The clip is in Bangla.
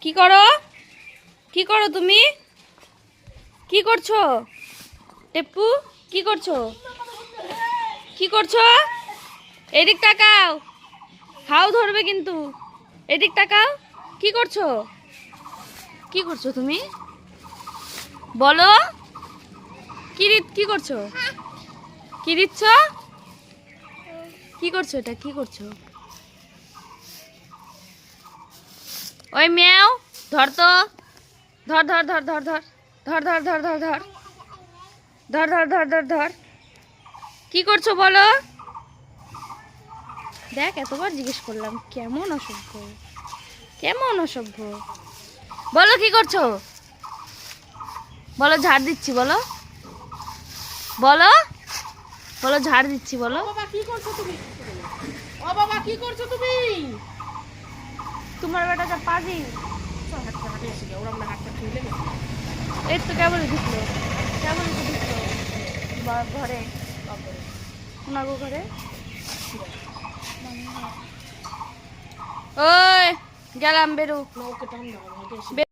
কি করো? কি করো তুমি? কি করছো? টেপু কি করছো? কি করছো? এদিক তাকাও, হাও ধরবে কিন্তু। এদিক তাকাও। কি করছো? কি করছো তুমি? বলো। কি করছো? কি দিচ্ছ? কি করছো? এটা কি করছো? ওই ম্যাও, ধর তো। ধর ধর ধর ধর ধর ধর ধর ধর ধর ধর ধর ধর ধর ধর ধর। কি করছো বলো? দেখ, এতবার জিজ্ঞেস করলাম, কেমন অসভ্য, কেমন অসভ্য। বলো কি করছো? বলো ঝাড় দিচ্ছি, বলো বলো বলো ঝাড় দিচ্ছি, বলো। বাবা কি করছো তুমি? ও বাবা কি করছো তুমি? তোমার বেটাটা পাজি। চল হাঁটতে হাঁটে এসে গে, ওরা আমরা হাতটা ছুঁলে গেছে। এই তো কেবলই ঢুকলো, কেবলই তো ঢুকলো ঘরে, ওনাগো ঘরে। ওই গেলাম, বেরো। না ওকে টান দাও, হেঁটে এসে